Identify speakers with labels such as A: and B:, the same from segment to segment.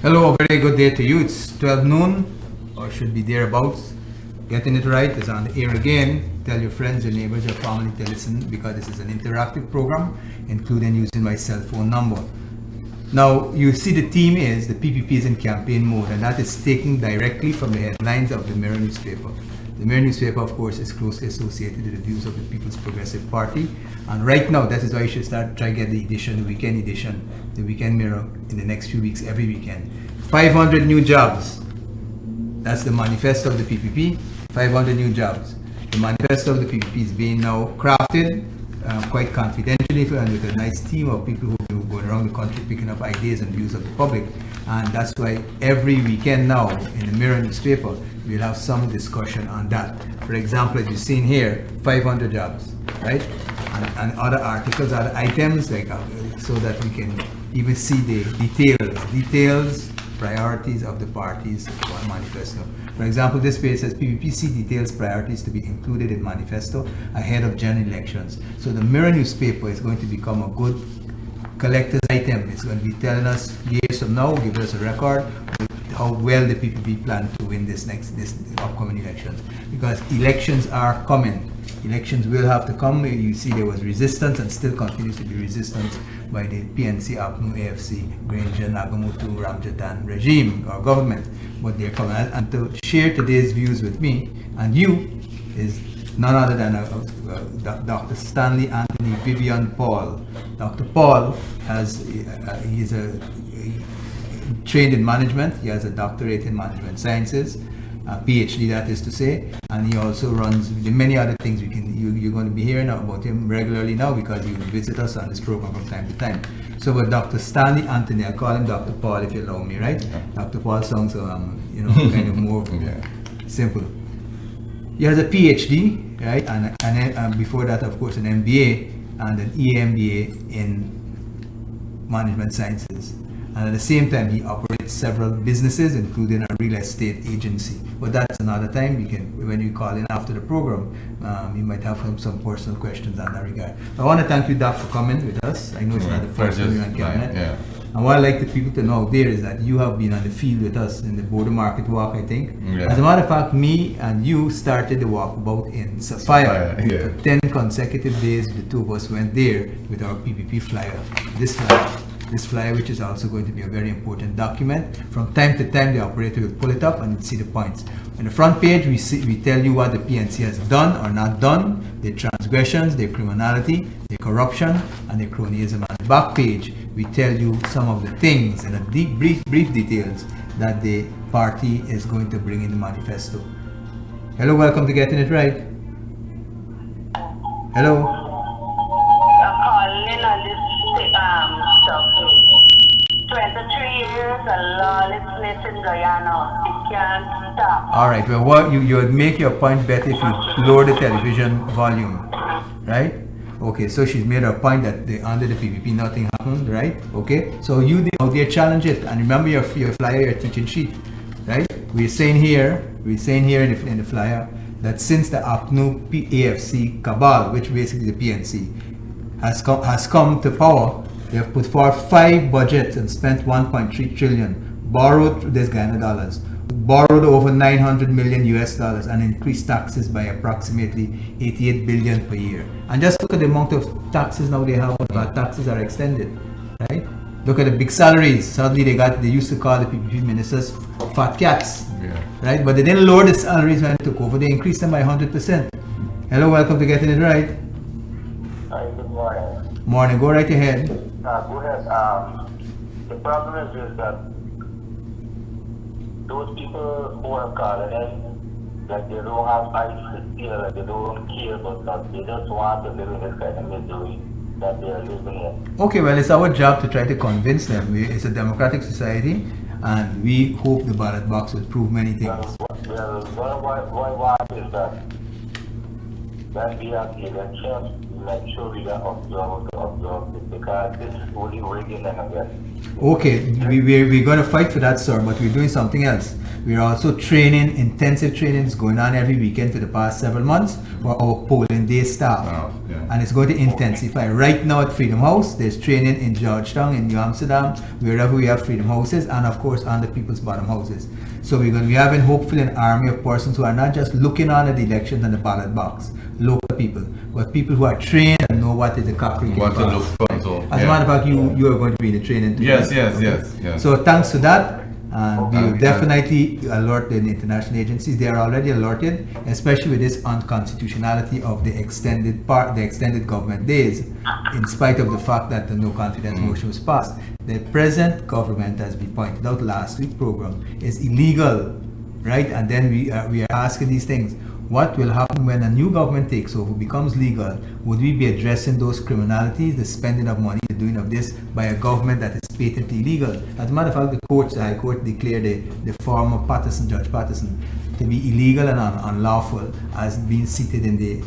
A: Hello, a very good day to you. It's 12 noon, or should be thereabouts. Getting it right is on the air again. Tell your friends, your neighbors, your family to listen because this is an interactive program, including using my cell phone number. Now, you see the theme is the PPP is in campaign mode, and that is taken directly from the headlines of the Mirror newspaper. The Mirror newspaper, of course, is closely associated with the views of the People's Progressive Party. And right now, that is why you should try to get the edition, the weekend edition, the weekend Mirror in the next few weeks, every weekend. 500 new jobs. That's the manifesto of the PPP. 500 new jobs. The manifesto of the PPP is being now crafted quite confidentially and with a nice team of people who are going around the country picking up ideas and views of the public. And that's why every weekend now in the Mirror newspaper, we'll have some discussion on that. For example, as you've seen here, 500 jobs, right? And other articles, other items, like so that we can even see the details, priorities of the party's manifesto. For example, this page says PPPC details priorities to be included in manifesto ahead of general elections. So the Mirror newspaper is going to become a good collector's item. It's going to be telling us years from now, give us a record how well the PPP plan to win this upcoming elections. Because elections are coming. Elections will have to come. You see there was resistance and still continues to be resistance by the PNC, APNU, AFC, Granger, Nagamutu, Ramjatan regime or government. But they're coming. And to share today's views with me and you is none other than Dr. Stanley Anthony Vivian Paul. Dr. Paul he's trained in management. He has a doctorate in management sciences, a PhD that is to say, and he also runs many other things. You're going to be hearing about him regularly now because he will visit us on this program from time to time. So with Dr. Stanley Anthony, I'll call him Dr. Paul if you allow me, right? Yeah. Dr. Paul sounds kind of more simple. He has a PhD, right, and before that, of course, an MBA and an EMBA in management sciences. And at the same time, he operates several businesses, including a real estate agency. But that's another time. When you call in after the program, you might have some personal questions on that regard. I want to thank you, Doc, for coming with us. I know it's not the first time you're on cabinet. Yeah. And what I'd like the people to know there is that you have been on the field with us in the border market walk, I think. Yeah. As a matter of fact, me and you started the walkabout in Sofia. Yeah. For 10 consecutive days, the two of us went there with our PPP flyer. This flyer, which is also going to be a very important document. From time to time, the operator will pull it up and you'll see the points. On the front page, we tell you what the PNC has done or not done, their transgressions, their criminality, their corruption, and their cronyism. On the back page, we tell you some of the things in a brief details that the party is going to bring in the manifesto. Hello, welcome to Getting It Right. Hello.
B: 23 years of lawlessness in Guyana. It can't stop.
A: All right. Well, you would make your point better if you lower the television volume, right? Okay. So she's made her point that under the PPP nothing happened, right? Okay. So you out there challenge it, and remember your flyer, your teaching sheet, right? We're saying here in the flyer that since the APNU AFC cabal, which basically the PNC has come to power. They have put forward 5 budgets and spent 1.3 trillion, borrowed this Guyana dollars, borrowed over $900 million US dollars, and increased taxes by approximately 88 billion per year. And just look at the amount of taxes now they have, but taxes are extended, right? Look at the big salaries. Suddenly they used to call the PPP ministers fat cats, right? But they didn't lower the salaries when they took over. They increased them by 100%. Hello, welcome to Getting It Right.
B: Hi, good morning.
A: Morning, go right ahead.
B: Go ahead. The problem is that those people who are calling in, like they don't have eyes to see, like they don't care about that. They just want to live in this kind of misery that they are living in.
A: Okay, well, it's our job to try to convince them. It's a democratic society, and we hope the ballot box will prove many things.
B: Why is that? When we have the elections, make sure we are observe it because this is only rigging and again.
A: Okay, we're going to fight for that, sir, but we're doing something else. We are also training, intensive trainings going on every weekend for the past several months for our polling day staff. And it's going to intensify. Right now at Freedom House, there's training in Georgetown, in New Amsterdam, wherever we have Freedom Houses, and of course on the People's Bottom Houses. So we're going to be having hopefully an army of persons who are not just looking on at the elections and the ballot box, local people, but people who are trained and know what is the copy.
C: What to look for. So,
A: as a matter of fact, you are going to be in the training too.
C: Yes.
A: So thanks to that, and we will definitely alert the international agencies. They are already alerted, especially with this unconstitutionality of the extended government days, in spite of the fact that the no confidence motion was passed. The present government, as we pointed out last week's program, is illegal, right? And then we are asking these things. What will happen when a new government takes over, becomes legal? Would we be addressing those criminalities, the spending of money, the doing of this by a government that is patently illegal? As a matter of fact, the High Court declared the former Judge Patterson, to be illegal and unlawful as being seated in the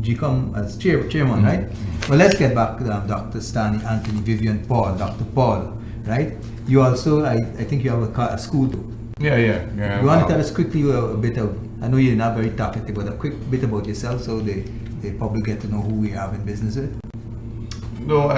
A: GCOM as chairman, right? Well, let's get back to Dr. Stanley Anthony Vivian Paul, Dr. Paul, right? You also, I think you have a school too.
C: Yeah.
A: You want to tell us quickly a bit of, I know you're not very talkative, but a quick bit about yourself so the public get to know who we have in business with?
C: No,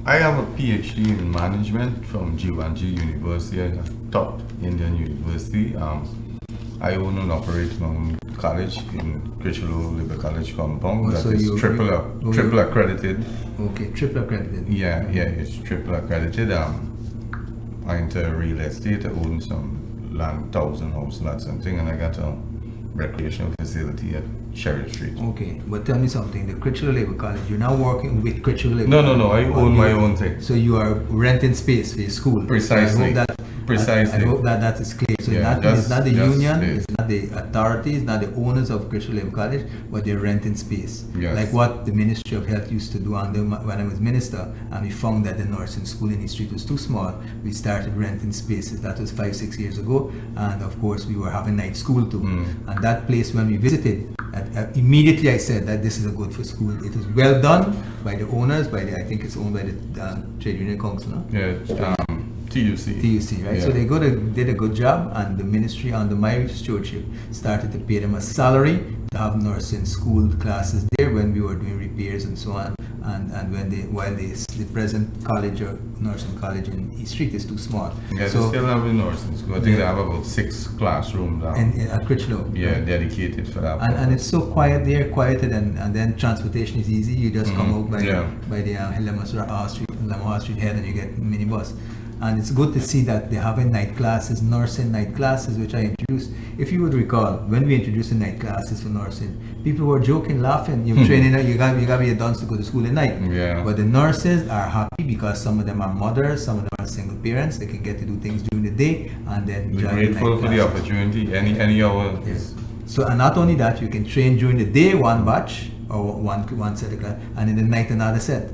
C: I have a PhD in management from G1G University, a top Indian university. I own and operate my own college in Critchlow Liberal College compound. That is triple accredited.
A: Okay, triple accredited.
C: Yeah, it's triple accredited. I enter real estate. I own some land, 1,000 house lots and thing, and I got a recreational facility at Sherry Street.
A: Okay, but tell me something. The Critchlow Labour College, you're now working with Critchlow Labour
C: No. I own my own thing.
A: So you are renting space for your school.
C: Precisely.
A: I hope that is clear. So it's not the union, it's not the authorities, not the owners of Critchlow Labour College, but they're renting space.
C: Yes.
A: Like what the Ministry of Health used to do when I was minister, and we found that the nursing school in the street was too small. We started renting spaces. That was 5-6 years ago, and of course we were having night school too. And that place, when we visited, immediately I said that this is a good for school. It is well done by the owners, I think it's owned by the Trade Union Council, no?
C: Yeah, TUC,
A: right?
C: Yeah.
A: So they did a good job, and the ministry under my stewardship started to pay them a salary to have nursing school classes there when we were doing repairs and so on. And while the present college or nursing college in East Street is too small.
C: Yeah,
A: so,
C: they still have a nursing school. I think they have about 6 classrooms now.
A: At Critchlow.
C: Yeah, dedicated for that.
A: And it's so quiet there, quieted, and then transportation is easy. You just come out by the Lamar Street head, and you get minibus. And it's good to see that they're having night classes, nursing night classes, which I introduced. If you would recall, when we introduced the night classes for nursing, people were joking, laughing. You're training, you got to be adults to go to school at night.
C: Yeah.
A: But the nurses are happy because some of them are mothers, some of them are single parents. They can get to do things during the day, and then
C: we're grateful for the opportunity. Any hour.
A: Yes. So, and not only that, you can train during the day one batch or one set of class, and in the night another set.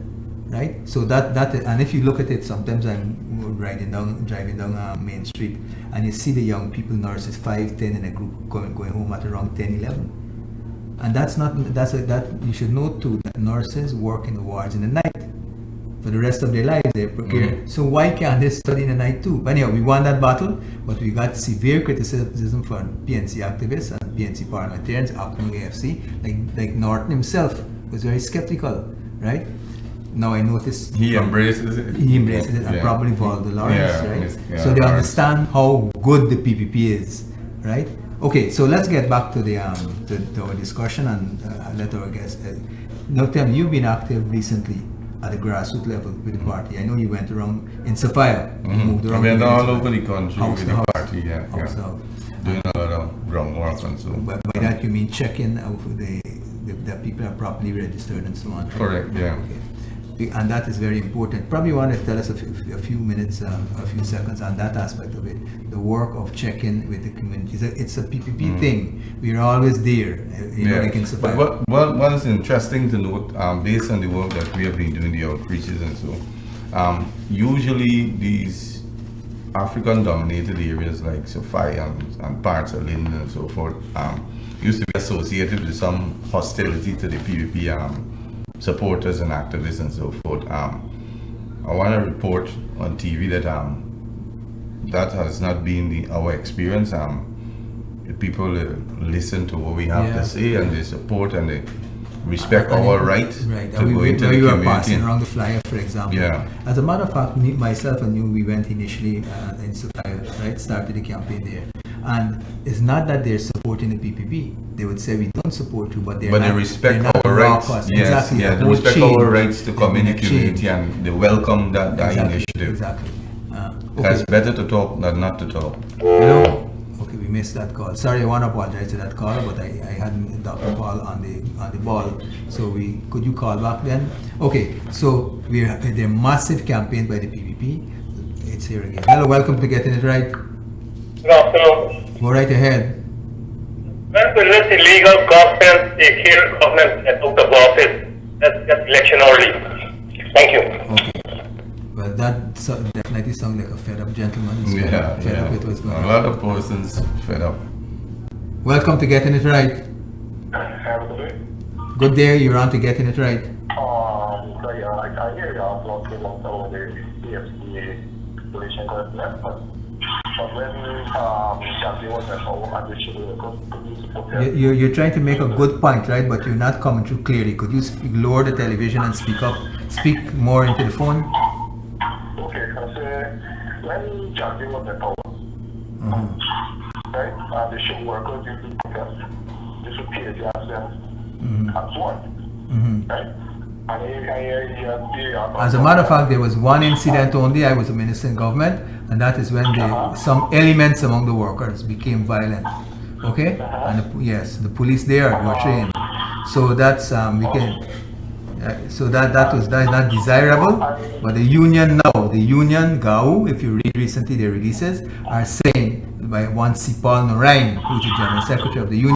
A: Right, so that and if you look at it, sometimes I'm driving down Main Street, and you see the young people, nurses, 5-10 in a group going home at around 10-11, and that you should note too that nurses work in the wards in the night for the rest of their lives. They're precarious. So why can't they study in the night too? But anyhow, we won that battle, but we got severe criticism from PNC activists and PNC parliamentarians, Acting AFC, like Norton himself was very skeptical, right? Now I notice
C: he embraces it.
A: And probably Valdo Lawrence, right? So they understand how good the PPP is, right? Okay, so let's get back to our discussion and let our guests. Now tell me, you've been active recently at the grassroots level with the party. I know you went around in Sofia, moved around.
C: I went all over the country with the party,
A: doing
C: a lot of groundwork and so.
A: By that you mean checking that people are properly registered and so on.
C: Correct, yeah.
A: Okay. And that is very important. Probably want to tell us a few minutes, a few seconds on that aspect of it. The work of checking with the community. It's a PPP thing. We're always there. Like in Sofia.
C: What is interesting to note, based on the work that we have been doing, the outreaches and so, usually these African-dominated areas like Sofia and parts of Linden and so forth used to be associated with some hostility to the PPP supporters and activists and so forth. I want to report on TV that that has not been our experience. The people listen to what we have to say, and they support and they respect our right to go into the
A: you are
C: community.
A: passing around the flyer, for example.
C: Yeah.
A: As a matter of fact, myself and you, we went initially in Sofia, right? Started the campaign there. And it's not that they're supporting the PPP. They would say we don't support you, but they
C: respect our rights. Yes,
A: exactly.
C: yeah, they respect our rights to come in the community, and they welcome that initiative.
A: Exactly.
C: It's better to talk than not to talk.
A: Hello. Okay, we missed that call. Sorry, I want to apologize to that caller, but I had Dr. Paul on the ball. So could you call back then? Okay, so they're massive campaign by the PPP. It's here again. Hello, welcome to Getting It Right.
D: Good afternoon.
A: Go right ahead.
D: When will this illegal government take care of government that took the office? That's election early. Thank you.
A: Okay. Well, that definitely sounds like a fed-up gentleman. He's fed up with what's going on.
C: A lot of persons fed up.
A: Welcome to Getting It Right. Good day, you're on to Getting It Right.
B: So yeah, I hear you all talking about some of the CFCA relation government, but when Champion was at home, I wish you
A: You're trying to make a good point, right? But you're not coming through clearly. Could you lower the television and speak more into the phone?
B: Okay, because when Champion was at home, right, the show workers used to protest, disappear themselves and so on, right?
A: As a matter of fact, there was one incident only. I was a minister in government, and that is when some elements among the workers became violent. Okay, and the police there were trained. So that's that is not desirable. But the union now, GAU, if you read recently their releases, are saying by one C. Paul Norine, who's the general secretary of the union.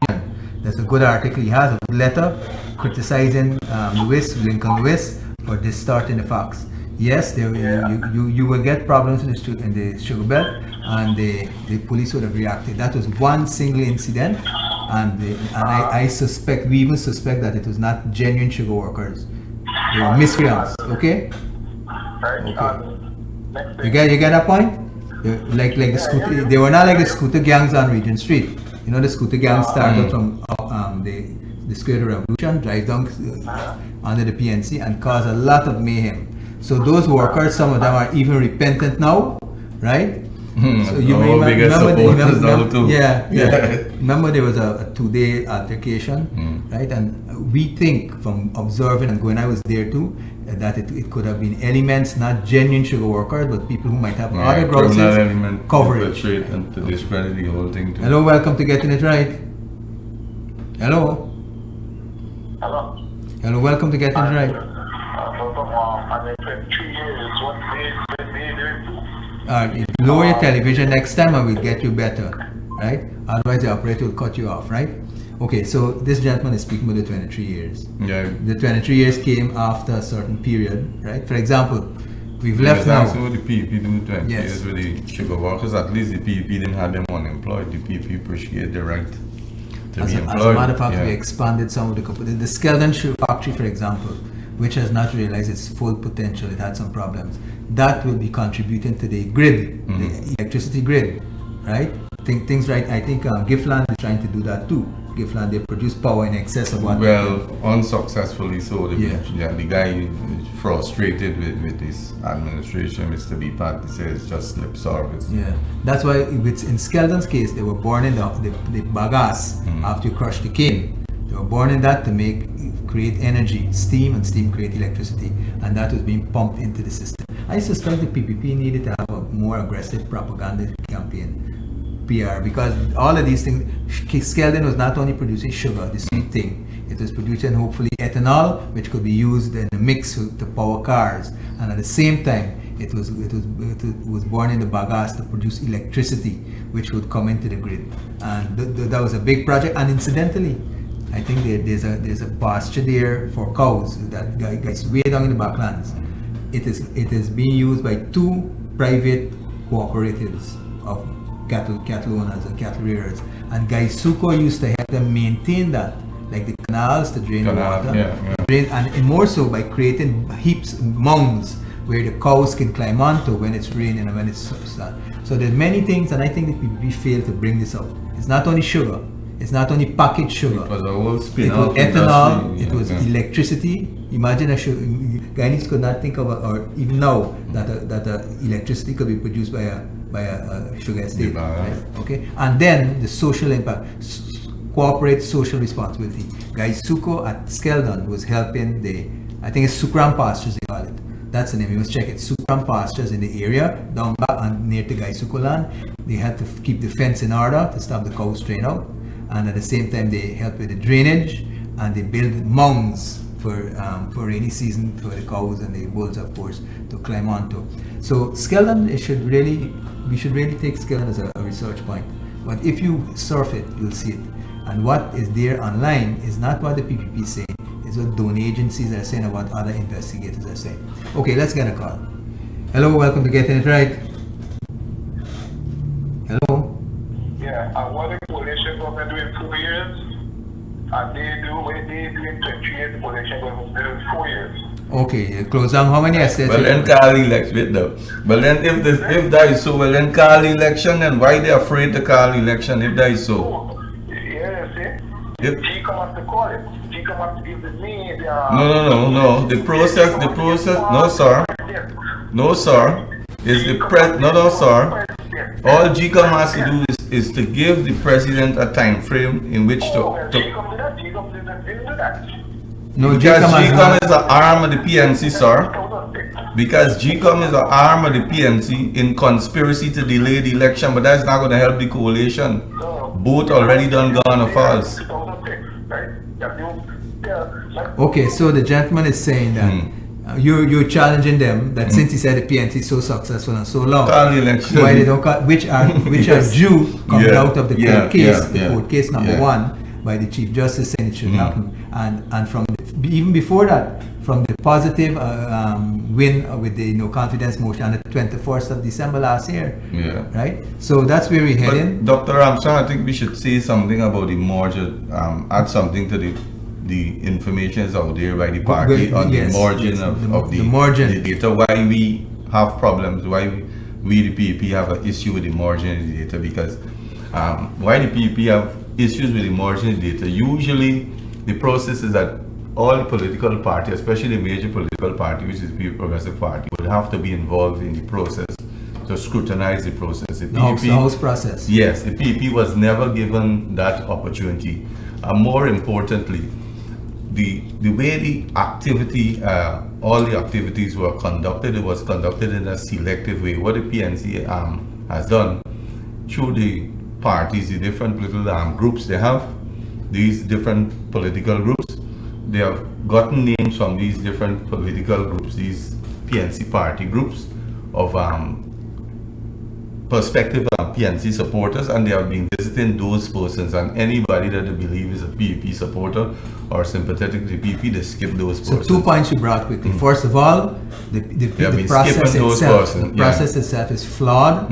A: There's a good article he has, a good letter criticizing Lincoln Lewis for distorting the facts. Yes, you will get problems in the sugar belt, and the police would have reacted. That was one single incident, and I suspect, we even suspect that it was not genuine sugar workers. They were miscreants. Okay. You get that point? Like the scooter, they were not like the scooter gangs on Regent Street. You know, the scooter gang started from the Square Revolution, drive down under the PNC and cause a lot of mayhem. So those workers, some of them are even repentant now, right? So you may remember, remember there was a 2-day altercation, right? And we think from observing and going, I was there too, that it could have been elements, not genuine sugar workers, but people who might have other grouses, coverage.
C: And to discredit the whole thing too.
A: Hello, welcome to Getting It Right. Hello. Hello, welcome to Getting It Right. Lower your television next time and we'll get you better, right? Otherwise the operator will cut you off, right? Okay, so this gentleman is speaking about the 23 years.
C: Yeah.
A: The 23 years came after a certain period, right? For example, we've left now.
C: So the PPP do 20 years with the sugar workers. At least the PPP didn't have them unemployed. The PPP appreciate the right to be employed.
A: As a matter of fact, we expanded some of the companies. The Skeldon Sugar Factory, for example, which has not realized its full potential, it had some problems. That will be contributing to the grid, the electricity grid, right? Things right. I think Giftland is trying to do that too. Giftland, they produce power in excess of what.
C: Well, unsuccessfully so. The guy is frustrated with this administration. Mr. B. Pat says just lip service.
A: Yeah, that's why in Skeldon's case, they were born in the bagasse after you crush the cane. They were born in that to create energy, steam, and steam create electricity, and that was being pumped into the system. I suspect the PPP needed to have a more aggressive propaganda campaign, PR, because all of these things, Skeldon was not only producing sugar, the sweet thing, it was producing hopefully ethanol, which could be used in a mix to power cars, and at the same time, it was born in the bagasse to produce electricity, which would come into the grid, and that was a big project. And incidentally, I think there's a pasture there for cows that gets way down in the backlands. It is being used by 2 private cooperatives of cattle owners and cattle rearers, and Gaisuko used to help them maintain that, like the canals to drain the water, and more so by creating mounds where the cows can climb onto when it's raining and when it's sun. So there are many things, and I think that we fail to bring this out. It's not only sugar, it's not only packaged sugar.
C: It was a whole
A: It
C: spin-off
A: was ethanol,
C: industry,
A: it was electricity. Imagine a sugar, Guyanese could not think of, or even now, that electricity could be produced by a sugar estate. Right? Okay, and then the social impact, corporate social responsibility. Gaisuko at Skeldon was helping I think it's Sukram Pastures they call it. That's the name. You must check it. Sukram Pastures in the area down back and near to Gaisuko land. They had to keep the fence in order to stop the cows straying out, and at the same time they help with the drainage, and they build mounds for rainy season for the cows and the bulls, of course, to climb onto. So Skeldon, we should really take Skeldon as a research point. But if you surf it, you'll see it. And what is there online is not what the PPP is saying. It's what donor agencies are saying or what other investigators are saying. Okay, let's get a call. Hello, welcome to Getting It Right. Hello.
B: Yeah, and what the coalition government do in 2 years, and they do in 20 years, the coalition government do in 4 years.
A: Okay, close down. How many estates?
C: Well, then call election, though. But then if that is so, well, then call election, then why they afraid to call election if that is so?
B: Yeah, see?
C: Yep.
B: She come up to call it. She come up to give the me the...
C: No. The process, no, sir. Is the no, sir. All GCOM has to do is to give the president a time frame in which to
B: GCOM didn't do that.
A: No,
C: because GCOM is an arm of the PNC, sir. Because GCOM is an arm of the PNC in conspiracy to delay the election, but that's not going to help the coalition. Both already done gone or false.
A: Okay, so the gentleman is saying that you're challenging them that since he said the PNC is so successful and so long, why they don't call, which are due coming out of the court case, court case number 1 by the Chief Justice saying it should happen, and from even before that, from the positive win with the confidence motion on the 21st of December last year.
C: Yeah.
A: Right? So that's where we're heading.
C: Dr. Ramsarran, I think we should say something about the merger, add something to the information is out there by the party on the margin of the data. Why we have problems, why we the PPP have an issue with the margin of the data, because why the PPP have issues with the margin of the data, usually the process is that all the political parties, especially the major political party, which is the People Progressive Party, would have to be involved in the process to scrutinize the process. The
A: House process.
C: Yes, the PPP was never given that opportunity. And more importantly, the way the activity, all the activities were conducted, it was conducted in a selective way. What the PNC has done through the parties, the different political groups they have, these different political groups, they have gotten names from these different political groups, these PNC party groups of prospective PNC supporters, and they have been visiting those persons, and anybody that they believe is a PPP supporter or sympathetic to PPP, they skip those persons.
A: So 2 points you brought quickly. First of all, the process itself is flawed.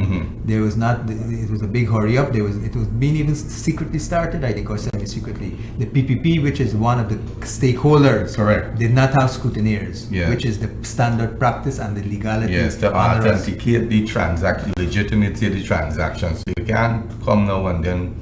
A: There was not, it was a big hurry up. It was being even secretly started, I think, or semi-secretly. The PPP, which is one of the stakeholders,
C: correct,
A: did not have scrutineers, which is the standard practice and the legality.
C: Yes, to authenticate the transaction, legitimacy of the transaction. So you can't come now and then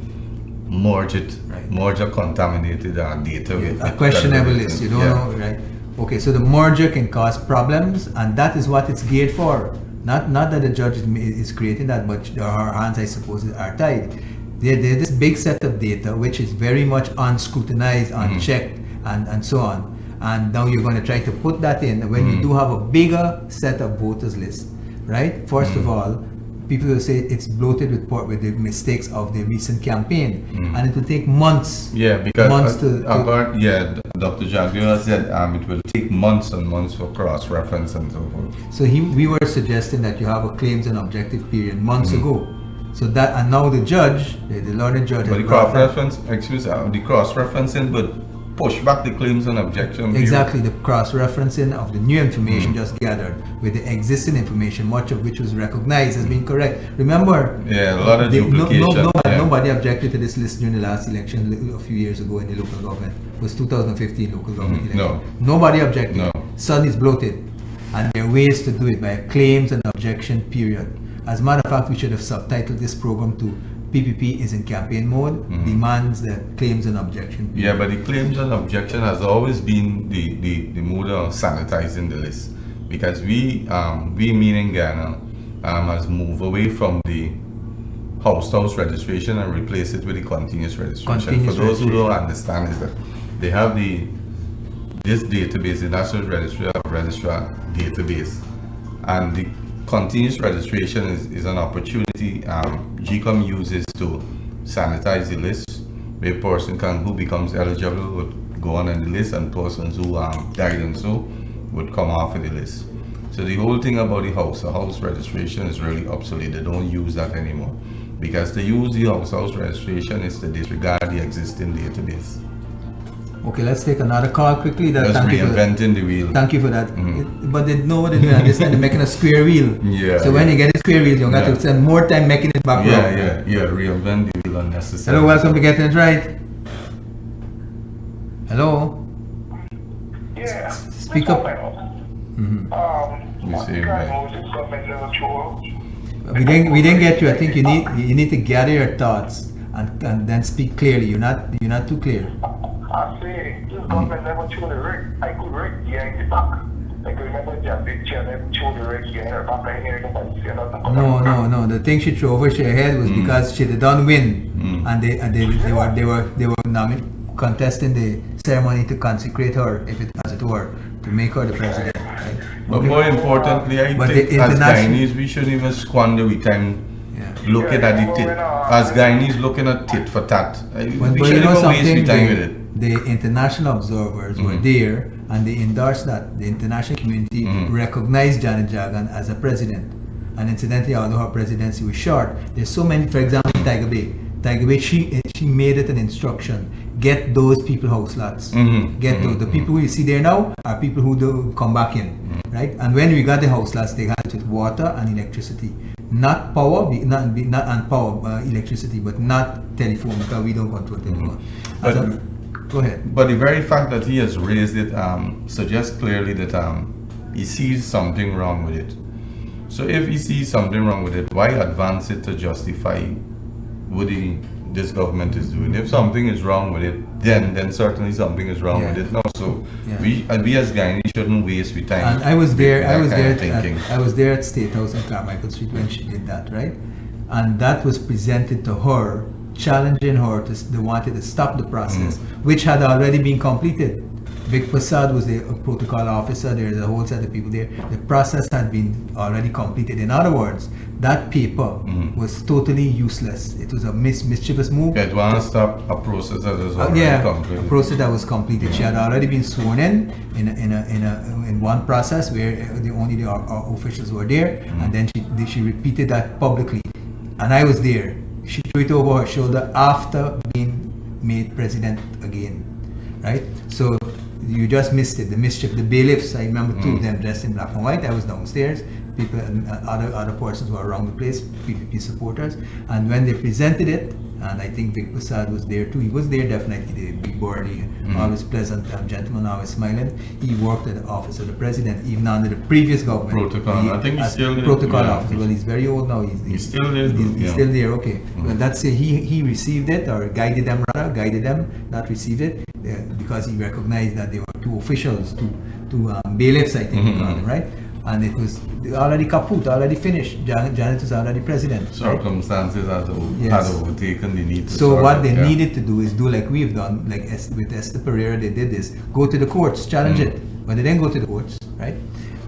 C: merge it, merge a contaminated data with
A: a questionable list. You don't know, right? Okay, so the merger can cause problems, and that is what it's geared for. Not that the judge is creating that, but our hands, I suppose, are tied. There's this big set of data which is very much unscrutinized, unchecked, and so on. And now you're going to try to put that in when you do have a bigger set of voters list, right? First of all, people will say it's bloated with the mistakes of the recent campaign, and it will take months.
C: Yeah, because Dr. Jaguar said it will take months and months for cross-reference and so forth.
A: So we were suggesting that you have a claims and objective period months ago. So that, and now the judge, the learned judge,
C: but the cross-referencing, but push back the claims and objection.
A: Exactly, the cross-referencing of the new information just gathered with the existing information, much of which was recognized as being correct. Remember,
C: a lot of duplication.
A: Nobody objected to this list during the last election a few years ago in the local government. It was 2015 local government election.
C: No.
A: Nobody objected.
C: No.
A: Suddenly it's bloated. And there are ways to do it by a claims and objection period. As a matter of fact, we should have subtitled this program to PPP is in campaign mode, demands the claims and objection.
C: Yeah, but the claims and objection has always been the mode of sanitizing the list, because we meaning Ghana has moved away from the house registration and replace it with the continuous registration. For those who don't understand, is that they have this database, the National Registrar database, and the continuous registration is an opportunity GCOM uses to sanitize the list, where a person who becomes eligible would go on the list, and persons who died and so would come off of the list. So the whole thing about the house registration is really obsolete. They don't use that anymore, because to use the house registration is to disregard the existing database.
A: Okay, let's take another call quickly.
C: Just reinventing the wheel.
A: Thank you for that. But they know that we understand they're making a square wheel.
C: Yeah.
A: So when you get a square wheel, you got to spend more time making it back.
C: Yeah. Reinvent the wheel unnecessarily.
A: Hello, welcome to Getting It Right. Hello.
B: Yeah.
A: Speak up.
C: You say right.
A: We didn't get you. I think you need to gather your thoughts and then speak clearly. You're not too clear.
B: I say, this government never showed the rig. I could rig here in the back. I can remember the big chair never showed the rig here in her back. I hear nobody say nothing.
A: No. The thing she threw over her head was because she didn't win, and they were contesting the ceremony to consecrate her, if it as it were, to make her the president. Right?
C: But more importantly, I think as Guyanese, we shouldn't even squander we time looking at the tit. As Guyanese looking at tit for tat. We shouldn't even waste the time with it.
A: The international observers were there, and they endorsed that. The international community recognized Janet Jagan as a president. And incidentally, although her presidency was short, there's so many, for example, Tiger Bay, she made it an instruction. Get those people house lots. Get those. The people who you see there now are people who do come back in, right? And when we got the house lots, they had it with water and electricity. Not power, electricity, but not telephone, because we don't control telephone. Go ahead.
C: But the very fact that he has raised it suggests clearly that he sees something wrong with it. So if he sees something wrong with it, why advance it to justify what this government is doing? If something is wrong with it, then certainly something is wrong with it now. So we as Guyanese shouldn't waste our time.
A: And I was there at State House in Carmichael Street when she did that, right? And that was presented to her, challenging her they wanted to stop the process, which had already been completed. Vic Prasad was the protocol officer. There's a whole set of people there. The process had been already completed. In other words, that paper was totally useless. It was a mischievous move.
C: It want to stop a process that was already completed.
A: A process that was completed. She had already been sworn in one process where only the officials were there, and then she repeated that publicly. And I was there. She threw it over her shoulder after being made president again, right? So you just missed it. The mischief, the bailiffs. I remember two of them dressed in black and white. I was downstairs. People and other persons were around the place, PPP supporters. And when they presented it, and I think Vic Prasad was there too. He was there definitely. The big burly, always pleasant gentleman, always smiling. He worked at the office of the president, even under the previous government.
C: Protocol. I think he's still there.
A: Protocol officer. Well, he's very old now.
C: He's still there.
A: He's still there. Okay. Well, that's he received it, or guided them, not received it, because he recognized that there were two officials, two bailiffs, I think we call them, right? And it was already kaput, already finished. Janet was already president.
C: Circumstances had overtaken the need to.
A: So what they needed to do is do like we've done, like with Esther Pereira, they did this. Go to the courts, challenge it. But they didn't go to the courts, right?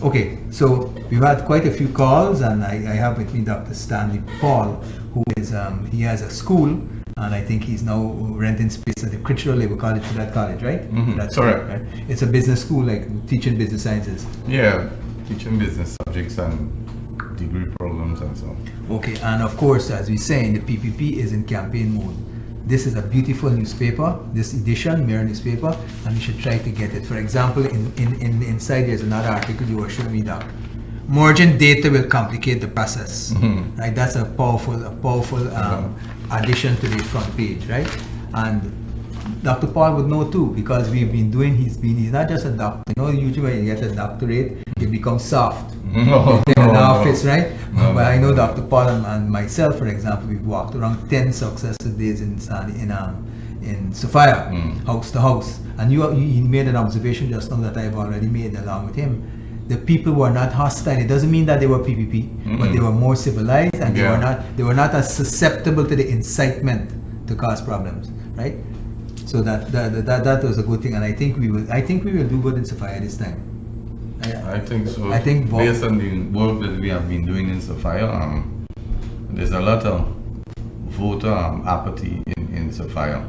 A: Okay, so we've had quite a few calls, and I have with me Dr. Stanley Paul, who is he has a school, and I think he's now renting space at the Critical Labor College for that college, right? That's
C: correct.
A: Right? It's a business school, like teaching business sciences.
C: Yeah. Teaching business subjects and degree programs and so on.
A: Okay, and of course, as we say, the PPP is in campaign mode. This is a beautiful newspaper, this edition, Mirror newspaper, and you should try to get it. For example, inside there's another article you were showing me, Doc. Merging data will complicate the process. Right? That's a powerful addition to the front page, right? And Dr. Paul would know too, because we've been doing, he's not just a doctor. You know, usually when you get a doctorate, you become soft.
C: No,
A: in an
C: no,
A: office,
C: no.
A: right?
C: No,
A: But I know
C: no.
A: Dr. Paul and myself, for example, we've walked around 10 successive days in Sofia, house to house. And you made an observation just now that I've already made along with him. The people were not hostile. It doesn't mean that they were PPP, but they were more civilized, and they were not as susceptible to the incitement to cause problems, right? So that was a good thing, and I think we will do good in Sofia this time.
C: I think so.
A: I think
C: based on the work that we have been doing in Sofia, there's a lot of voter apathy in Sofia.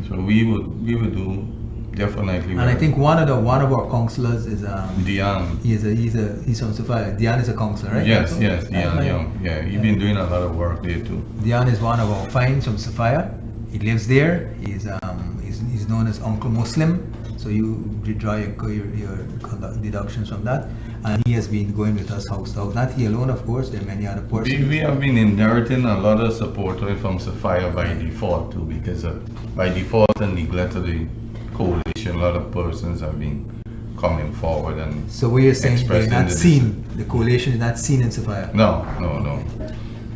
C: So we would do definitely.
A: And I think one of our councillors is
C: Dion.
A: He's from Sofia. Dion is a councillor, right?
C: Yes, Dion Young. Yeah, he's been doing a lot of work there too.
A: Dion is one of our finds from Sofia. He lives there. He's known as Uncle Muslim. So you draw your deductions from that. And he has been going with us house to house. Not he alone, of course. There are many other persons.
C: We have been inheriting a lot of support from Sofia by default too, because by default and neglect of the coalition, a lot of persons have been coming forward and
A: so we are saying they're
C: expressing
A: not seen. The coalition is not seen in Sofia.
C: No.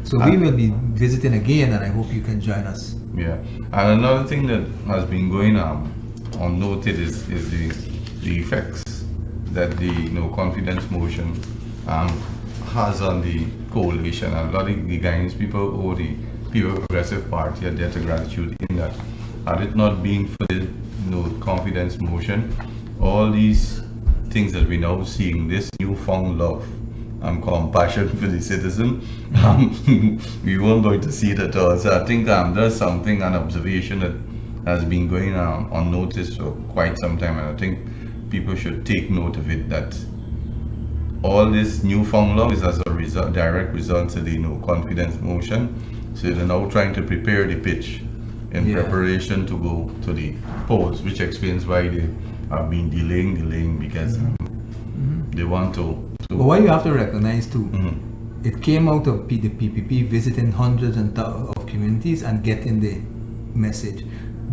A: So we will be visiting again, and I hope you can join us.
C: Yeah, and another thing that has been going unnoted is the effects that the no confidence motion has on the coalition. And a lot of the Guyanese people or the People Progressive Party are debt of gratitude in that. Had it not been for the no confidence motion, all these things that we now seeing, this newfound love and compassion for the citizen, we weren't going to see it at all. So I think there's something, an observation that has been going on unnoticed for quite some time, and I think people should take note of it, that all this newfound love is as a result, direct result of the confidence motion. So they're now trying to prepare the pitch in preparation to go to the polls, which explains why they have been delaying because they want to.
A: But what you have to recognize too, it came out of the PPP visiting hundreds of communities and getting the message.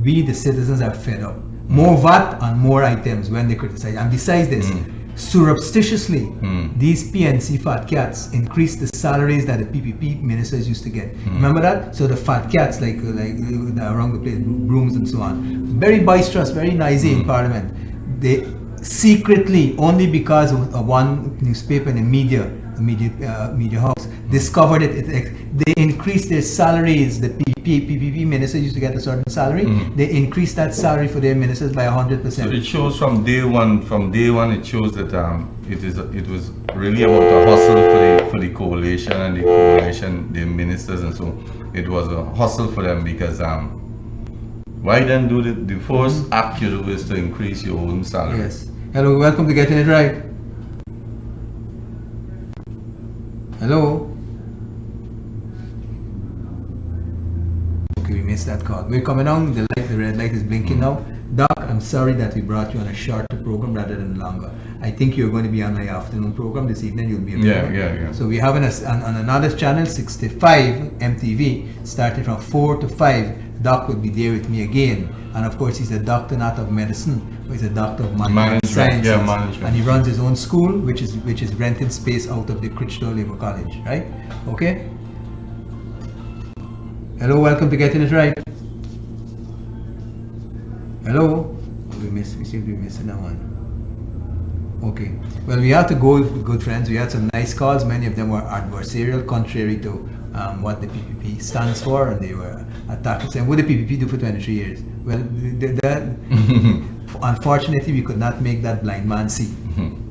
A: We, the citizens, are fed up. More VAT and more items when they criticize. And besides this, surreptitiously, these PNC fat cats increased the salaries that the PPP ministers used to get. Remember that? So the fat cats, like around the place, brooms and so on, very boisterous, very noisy in Parliament. They secretly, only because of one newspaper and a media house discovered it, they increased their salaries. The PPP ministers used to get a certain salary. They increased that salary for their ministers by 100%.
C: So it shows from day one. It shows that it was really about a hustle for the coalition and the coalition, the ministers, and so it was a hustle for them because why then do the first act you do is to increase your own salary?
A: Yes. Hello, welcome to Getting It Right. Hello. Okay, we missed that call. We're coming on. The red light is blinking now. Doc, I'm sorry that we brought you on a shorter program rather than longer. I think you're going to be on my afternoon program this evening. You'll be available. Yeah. So we have on another channel, 65 MTV, starting from 4 to 5. Doc will be there with me again. And of course, he's a doctor not of medicine, but he's a doctor of management sciences.
C: Yeah, management.
A: And he runs his own school, which is renting space out of the Crichton Labour College, right? Okay. Hello, welcome to Getting It Right. Hello. We seem to be missing that one. Okay. Well, we had to go, good friends. We had some nice calls. Many of them were adversarial, contrary to what the PPP stands for, and they were attacking, saying, what did the PPP do for 23 years? Well, unfortunately, we could not make that blind man see,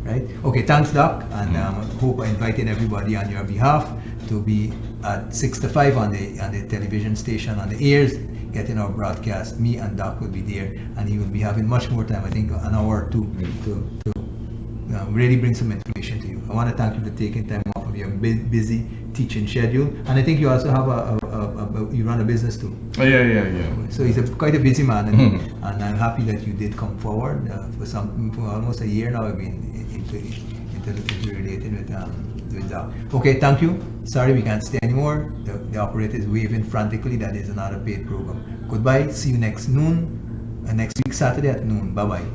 A: right? Okay, thanks, Doc, and hope I invited everybody on your behalf to be at 6 to 5 on the television station, on the airs, getting our broadcast. Me and Doc will be there, and he will be having much more time, I think an hour or two, to really bring some information to you. I want to thank you for taking time off of your busy teaching schedule, and I think you also have you run a business too.
C: Oh, yeah.
A: So he's quite a busy man, and I'm happy that you did come forward. For almost a year now, I've been interrelated with Doc. Okay, thank you. Sorry we can't stay anymore. The operator is waving frantically. That is another paid program. Goodbye. See you next week Saturday at noon. Bye bye.